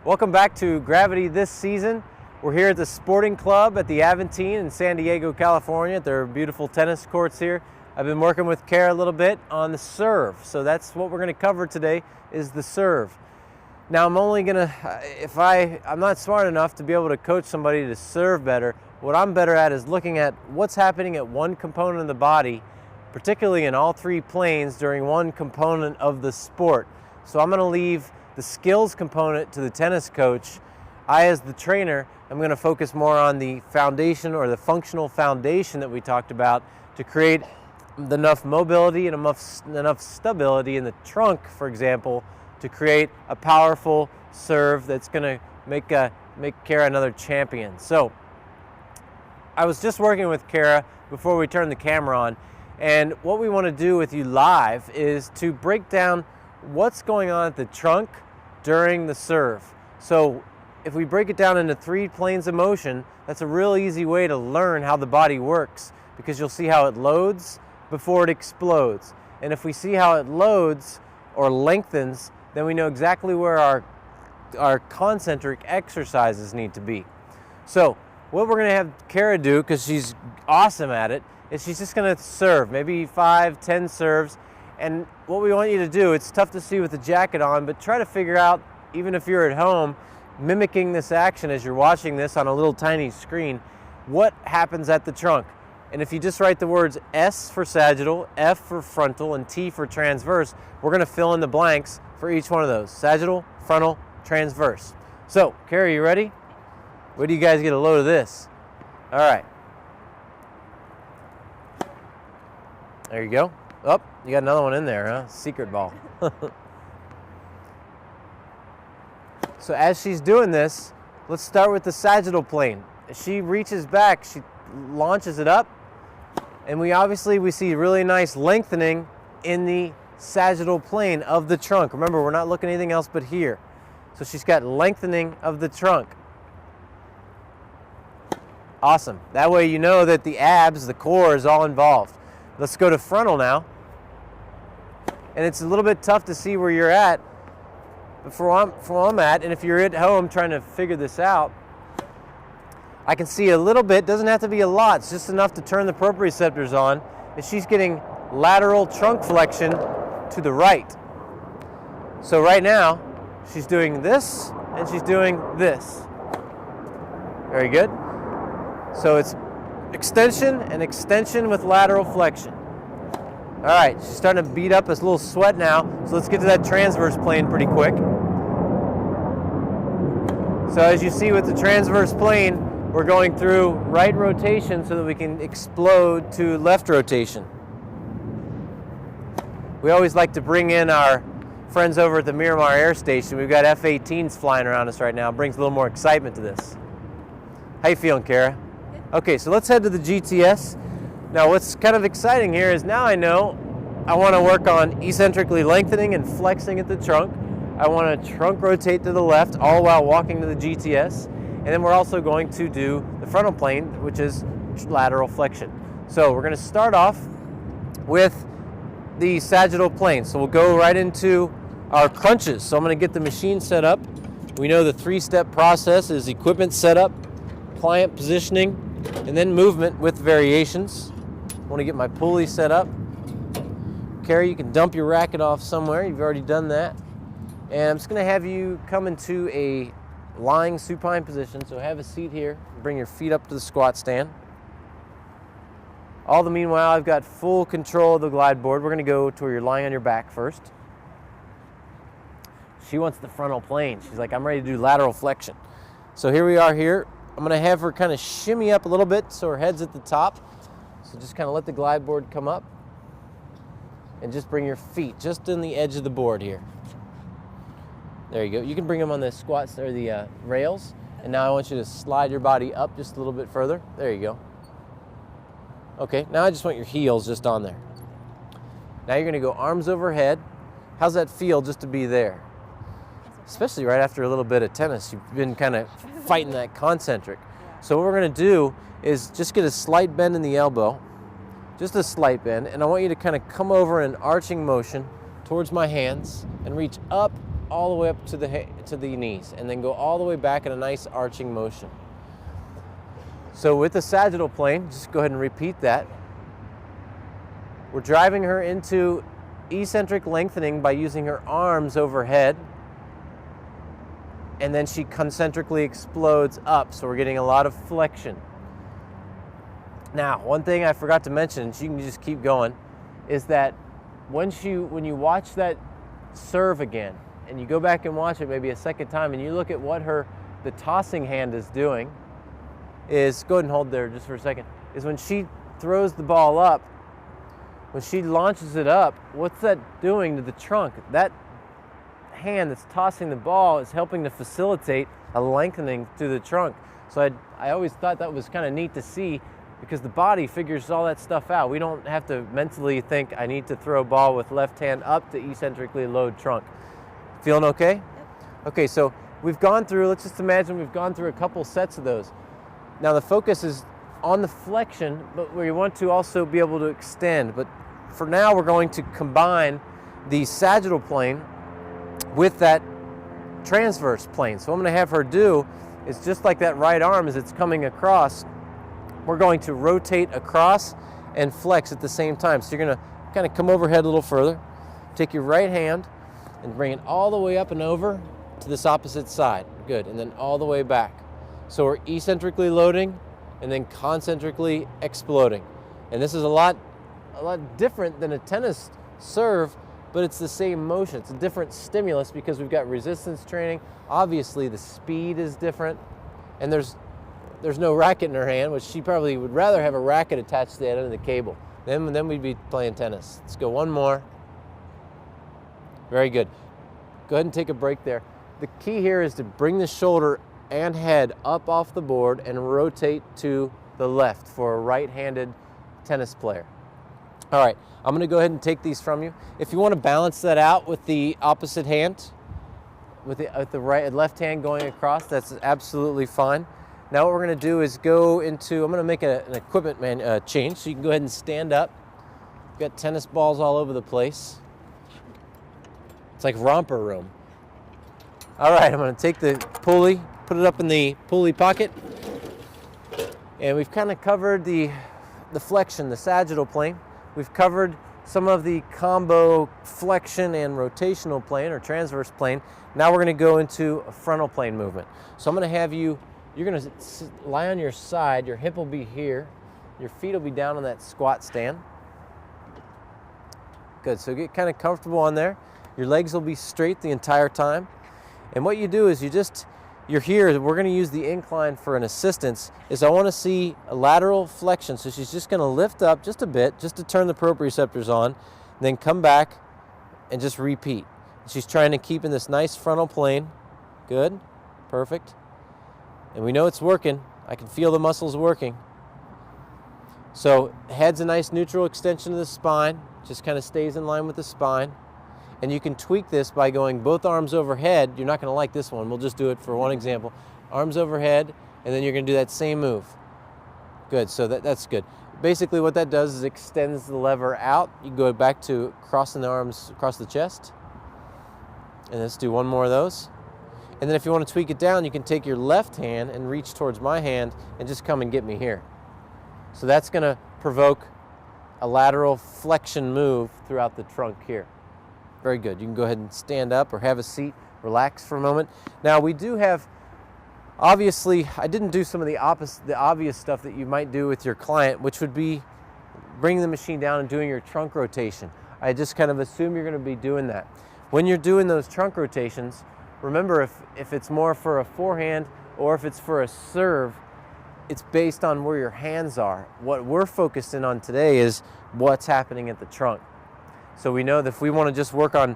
Welcome back to Gravity this season. We're here at the Sporting Club at the Aventine in San Diego, California, at their beautiful tennis courts here. I've been working with Kara a little bit on the serve, so that's what we're going to cover today is the serve. Now I'm only going to, I'm not smart enough to be able to coach somebody to serve better. What I'm better at is looking at what's happening at one component of the body, particularly in all three planes during one component of the sport. So I'm going to leave the skills component to the tennis coach. I, as the trainer, am going to focus more on the foundation or the functional foundation that we talked about to create enough mobility and enough stability in the trunk, for example, to create a powerful serve that's going to make Kara another champion. So I was just working with Kara before we turned the camera on, and what we want to do with you live is to break down what's going on at the trunk during the serve. So if we break it down into three planes of motion, that's a real easy way to learn how the body works, because you'll see how it loads before it explodes. And if we see how it loads or lengthens, then we know exactly where our concentric exercises need to be. So what we're going to have Kara do, because she's awesome at it, is she's just going to serve, maybe 5-10 serves. And what we want you to do, it's tough to see with the jacket on, but try to figure out, even if you're at home, mimicking this action as you're watching this on a little tiny screen, what happens at the trunk. And if you just write the words S for sagittal, F for frontal, and T for transverse, we're going to fill in the blanks for each one of those. Sagittal, frontal, transverse. So, Kara, you ready? Where do you guys get a load of this? All right. There you go. Oh, you got another one in there, huh? Secret ball. So as she's doing this, let's start with the sagittal plane. As she reaches back, she launches it up, and we see really nice lengthening in the sagittal plane of the trunk. Remember, we're not looking at anything else but here. So she's got lengthening of the trunk. Awesome. That way you know that the abs, the core, is all involved. Let's go to frontal now. And it's a little bit tough to see where you're at, but from where I'm at, and if you're at home trying to figure this out, I can see a little bit, doesn't have to be a lot, it's just enough to turn the proprioceptors on, and she's getting lateral trunk flexion to the right. So right now, she's doing this, and she's doing this. Very good. So it's extension and extension with lateral flexion. All right, she's starting to beat up this little sweat now, so let's get to that transverse plane pretty quick. So as you see with the transverse plane, we're going through right rotation so that we can explode to left rotation. We always like to bring in our friends over at the Miramar Air Station. We've got F-18s flying around us right now. It brings a little more excitement to this. How you feeling, Kara? Okay, so let's head to the GTS. Now what's kind of exciting here is now I know I want to work on eccentrically lengthening and flexing at the trunk. I want to trunk rotate to the left all while walking to the GTS. And then we're also going to do the frontal plane, which is lateral flexion. So we're going to start off with the sagittal plane. So we'll go right into our crunches. So I'm going to get the machine set up. We know the 3-step process is equipment setup, client positioning, and then movement with variations. I want to get my pulley set up. Kara, you can dump your racket off somewhere. You've already done that. And I'm just going to have you come into a lying supine position. So have a seat here. Bring your feet up to the squat stand. All the meanwhile, I've got full control of the glide board. We're going to go to where you're lying on your back first. She wants the frontal plane. She's like, I'm ready to do lateral flexion. So here we are here. I'm going to have her kind of shimmy up a little bit so her head's at the top. So just kind of let the glide board come up and just bring your feet just in the edge of the board here. There you go. You can bring them on the squats or the rails. And now I want you to slide your body up just a little bit further. There you go. Okay, now I just want your heels just on there. Now you're going to go arms overhead. How's that feel just to be there? Especially right after a little bit of tennis. You've been kind of fighting that concentric. So what we're going to do is just get a slight bend in the elbow, just a slight bend, and I want you to kind of come over in arching motion towards my hands and reach up all the way up to the knees, and then go all the way back in a nice arching motion. So with the sagittal plane, just go ahead and repeat that. We're driving her into eccentric lengthening by using her arms overhead, and then she concentrically explodes up, so we're getting a lot of flexion. Now, one thing I forgot to mention, she can just keep going, is that when you watch that serve again, and you go back and watch it maybe a second time, and you look at what the tossing hand is doing, is, go ahead and hold there just for a second, is when she throws the ball up, when she launches it up, what's that doing to the trunk? That hand that's tossing the ball is helping to facilitate a lengthening through the trunk. So I always thought that was kind of neat to see, because the body figures all that stuff out. We don't have to mentally think, I need to throw a ball with left hand up to eccentrically load trunk. Feeling okay? Yep. Okay, so we've gone through, let's just imagine we've gone through a couple sets of those. Now the focus is on the flexion, but we want to also be able to extend. But for now, we're going to combine the sagittal plane with that transverse plane. So what I'm going to have her do is, just like that right arm as it's coming across, we're going to rotate across and flex at the same time. So you're going to kind of come overhead a little further, take your right hand and bring it all the way up and over to this opposite side. Good, and then all the way back. So we're eccentrically loading and then concentrically exploding. And this is a lot different than a tennis serve, but it's the same motion. It's a different stimulus because we've got resistance training. Obviously the speed is different, and there's no racket in her hand, which she probably would rather have a racket attached to the end of the cable. Then we'd be playing tennis. Let's go one more. Very good. Go ahead and take a break there. The key here is to bring the shoulder and head up off the board and rotate to the left for a right-handed tennis player. All right, I'm going to go ahead and take these from you. If you want to balance that out with the opposite hand, with the left hand going across, that's absolutely fine. Now what we're going to do is go into, I'm going to make an equipment change, so you can go ahead and stand up. We've got tennis balls all over the place. It's like romper room. All right, I'm going to take the pulley, put it up in the pulley pocket, and we've kind of covered the flexion, the sagittal plane. We've covered some of the combo flexion and rotational plane or transverse plane. Now we're going to go into a frontal plane movement. So I'm going to have you, you're going to lie on your side, your hip will be here, your feet will be down on that squat stand. Good, so get kind of comfortable on there. Your legs will be straight the entire time. And what you do is you're here, we're going to use the incline for an assistance, is I want to see a lateral flexion. So she's just going to lift up just a bit, just to turn the proprioceptors on, then come back and just repeat. She's trying to keep in this nice frontal plane. Good, perfect. And we know it's working. I can feel the muscles working. So head's a nice neutral extension of the spine, just kind of stays in line with the spine. And you can tweak this by going both arms overhead. You're not going to like this one. We'll just do it for one example. Arms overhead, and then you're going to do that same move. Good, so that's good. Basically what that does is extends the lever out. You go back to crossing the arms across the chest. And let's do one more of those. And then if you want to tweak it down, you can take your left hand and reach towards my hand and just come and get me here. So that's going to provoke a lateral flexion move throughout the trunk here. Very good. You can go ahead and stand up or have a seat, relax for a moment. Now we do have, obviously, I didn't do some of the obvious stuff that you might do with your client, which would be bringing the machine down and doing your trunk rotation. I just kind of assume you're going to be doing that. When you're doing those trunk rotations, remember if it's more for a forehand or if it's for a serve, it's based on where your hands are. What we're focused in on today is what's happening at the trunk. So we know that if we want to just work on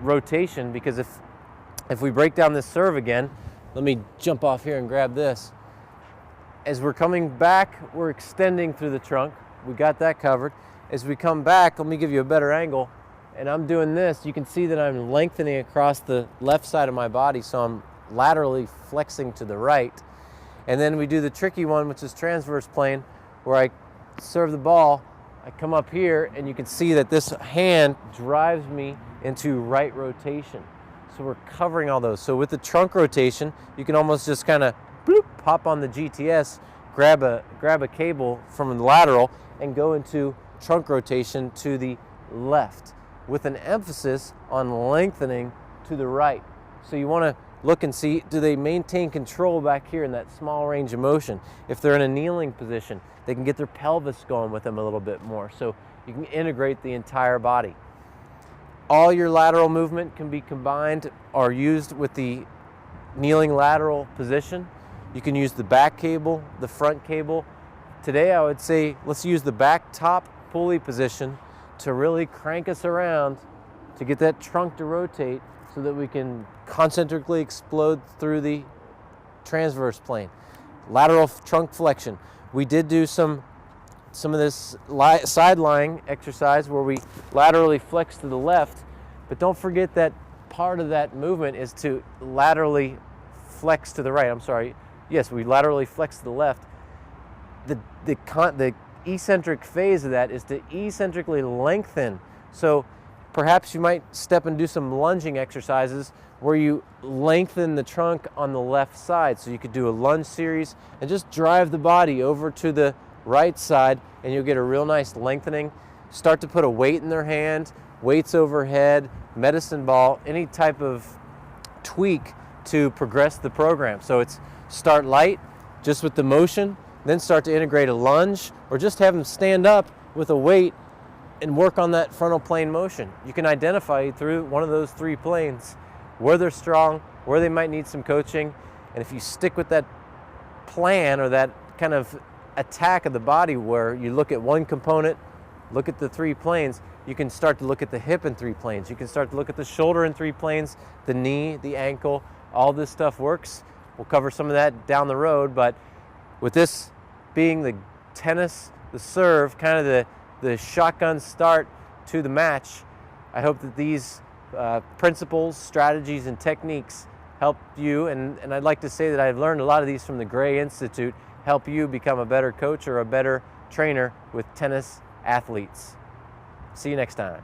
rotation, because if we break down this serve again, let me jump off here and grab this. As we're coming back, we're extending through the trunk. We got that covered. As we come back, let me give you a better angle. And I'm doing this. You can see that I'm lengthening across the left side of my body, so I'm laterally flexing to the right. And then we do the tricky one, which is transverse plane, where I serve the ball. I come up here and you can see that this hand drives me into right rotation. So we're covering all those. So with the trunk rotation, you can almost just kind of pop on the GTS, grab a cable from the lateral, and go into trunk rotation to the left with an emphasis on lengthening to the right. So you want to look and see, do they maintain control back here in that small range of motion? If they're in a kneeling position, they can get their pelvis going with them a little bit more. So you can integrate the entire body. All your lateral movement can be combined or used with the kneeling lateral position. You can use the back cable, the front cable. Today I would say let's use the back top pulley position to really crank us around to get that trunk to rotate so that we can concentrically explode through the transverse plane. Lateral trunk flexion. We did do some of this side lying exercise where we laterally flex to the left, but don't forget that part of that movement is to laterally flex to the right. I'm sorry. Yes, we laterally flex to the left. The eccentric phase of that is to eccentrically lengthen. So perhaps you might step and do some lunging exercises where you lengthen the trunk on the left side. So you could do a lunge series and just drive the body over to the right side and you'll get a real nice lengthening. Start to put a weight in their hand, weights overhead, medicine ball, any type of tweak to progress the program. So it's start light, just with the motion, then start to integrate a lunge, or just have them stand up with a weight and work on that frontal plane motion. You can identify through one of those three planes where they're strong, where they might need some coaching, and if you stick with that plan or that kind of attack of the body where you look at one component, look at the three planes, you can start to look at the hip in three planes. You can start to look at the shoulder in three planes, the knee, the ankle, all this stuff works. We'll cover some of that down the road, but with this being the tennis, the serve, kind of the shotgun start to the match, I hope that these principles, strategies, and techniques help you, and I'd like to say that I've learned a lot of these from the Gray Institute, help you become a better coach or a better trainer with tennis athletes. See you next time.